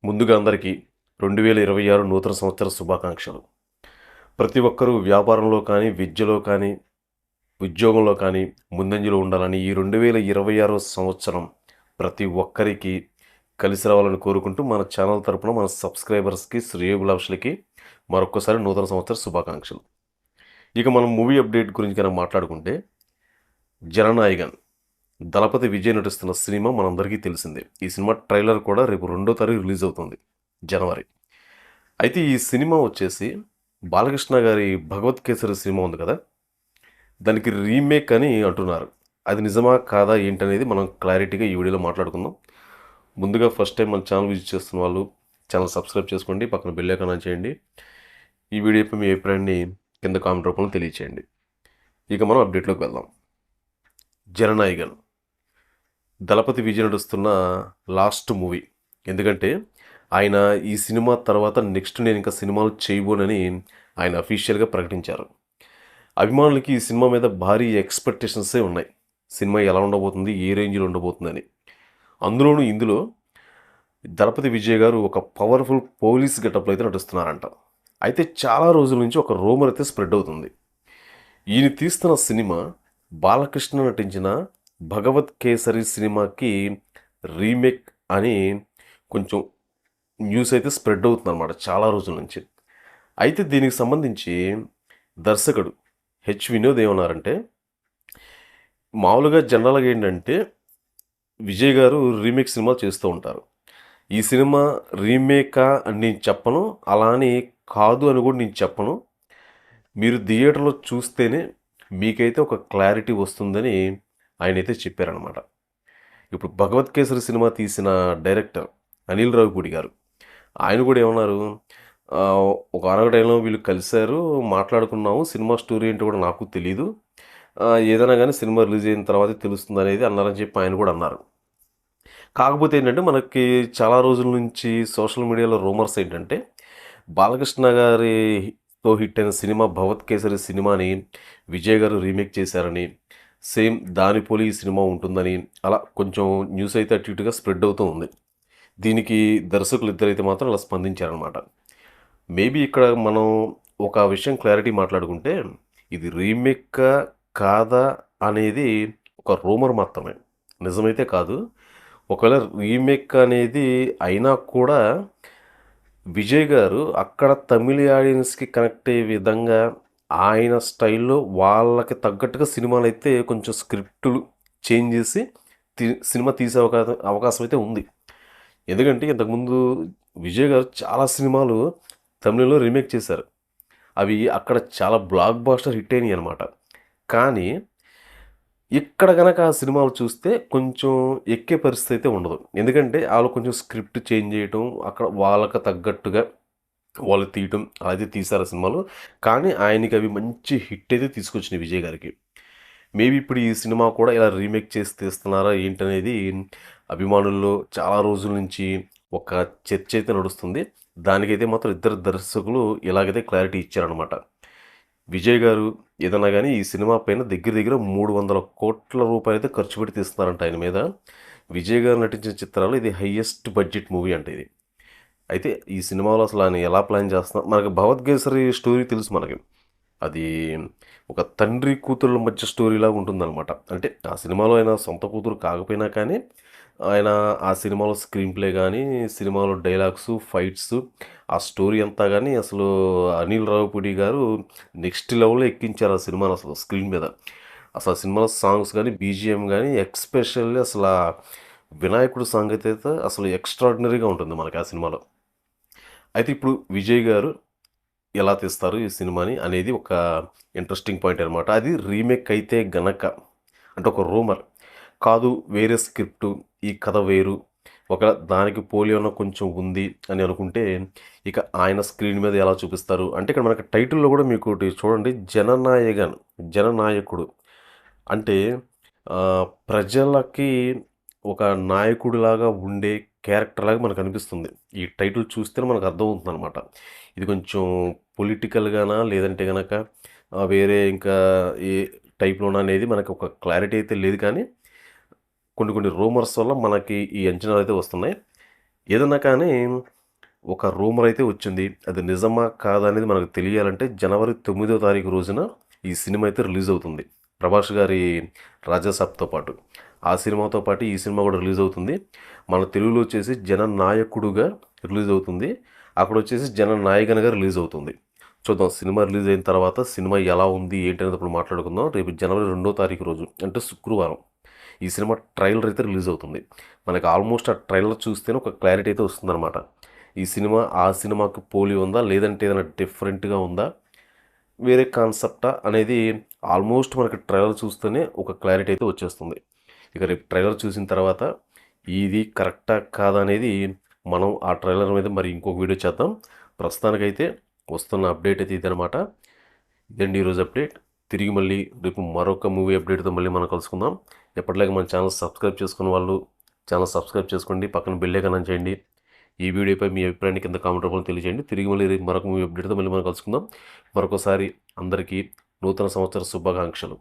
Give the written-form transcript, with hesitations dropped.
ముందుగా అందరికీ 2026 నూతన సంవత్సర శుభాకాంక్షలు. ప్రతి ఒక్కరూ వ్యాపారంలో కానీ, విద్యలో కానీ, ఉద్యోగంలో కానీ ముందంజలో ఉండాలని ఈ 2026 సంవత్సరం ప్రతి ఒక్కరికి కలిసి రావాలని కోరుకుంటూ మన ఛానల్ తరపున మన సబ్స్క్రైబర్స్‌కి, శ్రేయోభిలాషులకి మరొక్కసారి నూతన సంవత్సర శుభాకాంక్షలు. ఇక మనం మూవీ అప్డేట్ గురించి కనుక మాట్లాడుకుంటే 'జననాయగన్' దళపతి విజయ్ నటిస్తున్న సినిమా మనందరికీ తెలిసిందే. ఈ సినిమా ట్రైలర్ కూడా రేపు 2వ తారీఖు రిలీజ్ అవుతుంది జనవరి. అయితే ఈ సినిమా వచ్చేసి బాలకృష్ణ గారి 'భగవత్ కేసరి' సినిమా ఉంది కదా! దానికి రీమేక్ అని అంటున్నారు. అది నిజమా కాదా ఏంటనేది మనం క్లారిటీగా ఈ వీడియోలో మాట్లాడుకుందాం. ముందుగా ఫస్ట్ టైం మన ఛానల్ విజిట్ చేస్తున్న వాళ్ళు ఛానల్ సబ్స్క్రైబ్ చేసుకోండి. పక్కన బెల్ ఐకాన్ ఆన్ చేయండి. ఈ వీడియోపై మీ అభిప్రాయాన్ని కింద కామెంట్ రూపంలో తెలియచేయండి. ఇక మనం అప్డేట్లోకి వెళ్దాం. 'జననాయగన్' దళపతి విజయ్ నటిస్తున్న లాస్ట్ మూవీ. ఎందుకంటే ఆయన ఈ సినిమా తర్వాత నెక్స్ట్ నేను ఇంకా సినిమాలు చేయబోనని ఆయన అఫీషియల్గా ప్రకటించారు. అభిమానులకి ఈ సినిమా మీద భారీ ఎక్స్పెక్టేషన్సే ఉన్నాయి. సినిమా ఎలా ఉండబోతుంది, ఏ రేంజ్లో ఉండబోతుందని. అందులోనూ ఇందులో దళపతి విజయ్ గారు ఒక పవర్ఫుల్ పోలీస్ గెటప్లో అయితే నటిస్తున్నారంట. అయితే చాలా రోజుల నుంచి ఒక రూమర్ అయితే స్ప్రెడ్ అవుతుంది. ఈయన తీస్తున్న సినిమా బాలకృష్ణ నటించిన 'భగవత్ కేసరి' సినిమాకి రీమేక్ అని కొంచెం న్యూస్ అయితే స్ప్రెడ్ అవుతుందన్నమాట చాలా రోజుల నుంచి. అయితే దీనికి సంబంధించి దర్శకుడు వినోద్ ఏమన్నారంటే, మామూలుగా జనరల్గా ఏంటంటే విజయ్ గారు రీమేక్ సినిమాలు చేస్తూ ఉంటారు. ఈ సినిమా రీమేకా అని నేను చెప్పను, అలా అని కాదు అని కూడా నేను చెప్పను. మీరు థియేటర్లో చూస్తేనే మీకైతే ఒక క్లారిటీ వస్తుందని ఆయనైతే చెప్పారనమాట. ఇప్పుడు 'భగవత్ కేసరి' సినిమా తీసిన డైరెక్టర్ అనిల్ రావిపూడి గారు, ఆయన కూడా ఏమన్నారు, ఒక అరగ టైంలో వీళ్ళు కలిశారు, మాట్లాడుకున్నాము, సినిమా స్టోరీ ఏంటో కూడా నాకు తెలీదు, ఏదైనా కానీ సినిమా రిలీజ్ అయిన తర్వాతే తెలుస్తుంది అనేది అన్నారని చెప్పి ఆయన కూడా అన్నారు. కాకపోతే ఏంటంటే మనకి చాలా రోజుల నుంచి సోషల్ మీడియాలో రూమర్స్ ఏంటంటే బాలకృష్ణ గారితో హిట్ అయిన సినిమా 'భగవత్ కేసరి' సినిమాని విజయ్ గారు రీమేక్ చేశారని, సేమ్ దాని పోలి ఈ సినిమా ఉంటుందని అలా కొంచెం న్యూస్ అయితే అటు ఇటుగా స్ప్రెడ్ అవుతూ ఉంది. దీనికి దర్శకులు ఇద్దరైతే మాత్రం అలా స్పందించారనమాట. మేబీ ఇక్కడ మనం ఒక విషయం క్లారిటీ మాట్లాడుకుంటే ఇది రీమేకా కాదా అనేది ఒక రూమర్ మాత్రమే, నిజమైతే కాదు. ఒకవేళ రీమేక్ అనేది అయినా కూడా విజయ్ గారు అక్కడ తమిళ ఆడియన్స్కి కనెక్ట్ అయ్యే విధంగా ఆయన స్టైల్లో వాళ్ళకి తగ్గట్టుగా సినిమాలు అయితే కొంచెం స్క్రిప్టులు చేంజ్ చేసి సినిమా తీసే అవకాశం అయితే ఉంది. ఎందుకంటే ఇంతకుముందు విజయ్ గారు చాలా సినిమాలు తమిళంలో రీమేక్ చేశారు. అవి అక్కడ చాలా బ్లాక్ బాస్టర్ హిట్ అయినాయి అనమాట. కానీ ఇక్కడ గనక ఆ సినిమాలు చూస్తే కొంచెం ఎక్కే పరిస్థితి అయితే ఉండదు. ఎందుకంటే ఆళ్ళు కొంచెం స్క్రిప్ట్ చేంజ్ చేయటం, అక్కడ వాళ్ళకి తగ్గట్టుగా వాళ్ళు తీయటం అది తీశారు సినిమాలు. కానీ ఆయనకి అవి మంచి హిట్ అయితే తీసుకొచ్చినాయి విజయ్ గారికి. మేబీ ఇప్పుడు ఈ సినిమా కూడా ఇలా రీమేక్ చేసి తీస్తున్నారా ఏంటనేది అభిమానుల్లో చాలా రోజుల నుంచి ఒక చర్చ అయితే నడుస్తుంది. దానికైతే మాత్రం ఇద్దరు దర్శకులు ఇలాగైతే క్లారిటీ ఇచ్చారనమాట. విజయ్ గారు ఏదన్నా కానీ ఈ సినిమా పైన దగ్గర దగ్గర 300 కోట్ల రూపాయలైతే ఖర్చు పెట్టి తీస్తున్నారంట ఆయన మీద. విజయ్ గారు నటించిన చిత్రాలు ఇది హైయెస్ట్ బడ్జెట్ మూవీ అంట ఇది. అయితే ఈ సినిమాలో అసలు ఆయన ఎలా ప్లాన్ చేస్తున్నారు, మనకి 'భగవత్ కేసరి' స్టోరీ తెలుసు మనకి. అది ఒక తండ్రి కూతుర్ల మధ్య స్టోరీలాగా ఉంటుందన్నమాట. అంటే ఆ సినిమాలో ఆయన సొంత కూతురు కాకపోయినా కానీ ఆయన ఆ సినిమాలో స్క్రీన్ ప్లే కానీ, సినిమాలో డైలాగ్స్, ఫైట్స్, ఆ స్టోరీ అంతా కానీ అసలు అనిల్ రావిపూడి గారు నెక్స్ట్ లెవెల్లో ఎక్కించారు ఆ సినిమాని అసలు స్క్రీన్ మీద. అసలు ఆ సినిమాలో సాంగ్స్ కానీ, బీజిఎం కానీ ఎక్స్పెషల్లీ అసలు ఆ వినాయకుడు సాంగ్ అయితే అసలు ఎక్స్ట్రాడినరీగా ఉంటుంది మనకి ఆ సినిమాలో. అయితే ఇప్పుడు విజయ్ గారు ఎలా తీస్తారు ఈ సినిమాని అనేది ఒక ఇంట్రెస్టింగ్ పాయింట్ అనమాట. అది రీమేక్ అయితే గనక అంటే ఒక రూమర్ కాదు, వేరే స్క్రిప్టు, ఈ కథ వేరు, ఒక దానికి పోలి ఉన్న కొంచెం ఉంది అని అనుకుంటే ఇక ఆయన స్క్రీన్ మీద ఎలా చూపిస్తారు అంటే ఇక్కడ మనకి టైటిల్లో కూడా మీకు ఒకటి చూడండి, జననాయగన్, జననాయకుడు అంటే ప్రజలకి ఒక నాయకుడిలాగా ఉండే క్యారెక్టర్ లాగా మనకు అనిపిస్తుంది. ఈ టైటిల్ చూస్తేనే మనకు అర్థమవుతుంది అనమాట. ఇది కొంచెం పొలిటికల్గానా లేదంటే కనుక వేరే ఇంకా ఏ టైప్లోనా అనేది మనకు ఒక క్లారిటీ అయితే లేదు. కానీ కొన్ని కొన్ని రూమర్స్ వల్ల మనకి ఈ అంచనాలు అయితే వస్తున్నాయి. ఏదన్నా కానీ ఒక రూమర్ అయితే వచ్చింది. అది నిజమా కాదా అనేది మనకు తెలియాలంటే జనవరి 9వ తారీఖు రోజున ఈ సినిమా అయితే రిలీజ్ అవుతుంది. ప్రభాస్ గారి 'రాజాసాబ్'తో పాటు. ఆ సినిమాతో పాటు ఈ సినిమా కూడా రిలీజ్ అవుతుంది. మన తెలుగులో వచ్చేసి 'జననాయకుడుగా' రిలీజ్ అవుతుంది. అక్కడ వచ్చేసి 'జననాయకన్‌గా' రిలీజ్ అవుతుంది. చూద్దాం సినిమా రిలీజ్ అయిన తర్వాత సినిమా ఎలా ఉంది ఏంటి అనేది ఇప్పుడు మాట్లాడుకుందాం. రేపు జనవరి 2వ తారీఖు రోజు అంటే శుక్రవారం ఈ సినిమా ట్రైలర్ అయితే రిలీజ్ అవుతుంది. మనకి ఆల్మోస్ట్ ఆ ట్రైలర్ చూస్తేనే ఒక క్లారిటీ అయితే వస్తుందన్నమాట. ఈ సినిమా ఆ సినిమాకు పోలి ఉందా? లేదంటే ఏదైనా డిఫరెంట్‌గా ఉందా? వేరే కాన్సెప్టా? అనేది ఆల్మోస్ట్ మనకి ట్రైలర్ చూస్తేనే ఒక క్లారిటీ అయితే వచ్చేస్తుంది. ఇక రేపు ట్రైలర్ చూసిన తర్వాత ఇది కరెక్టా? కాదా? అనేది మనం ఆ ట్రైలర్ మీద మరి ఇంకొక వీడియో చేద్దాం. ప్రస్తుతానికైతే వస్తున్న అప్డేట్ అయితే ఇదనమాట. ఇదండి ఈరోజు అప్డేట్. తిరిగి మళ్ళీ రేపు మరొక మూవీ అప్డేట్‌తో మళ్ళీ మనం కలుసుకుందాం. ఎప్పటిలాగా మన ఛానల్ సబ్స్క్రైబ్ చేసుకున్న వాళ్ళు ఛానల్ సబ్స్క్రైబ్ చేసుకోండి. పక్కన బెల్ ఐకాన్ ఆన్ చేయండి. ఈ వీడియోపై మీ అభిప్రాయాన్ని కింద కామెంట్ రూపంలో తెలియజేయండి. తిరిగి మళ్ళీ రేపు మరొక మూవీ అప్డేట్‌తో మళ్ళీ మనం కలుసుకుందాం. మరొకసారి అందరికీ నూతన సంవత్సర శుభాకాంక్షలు.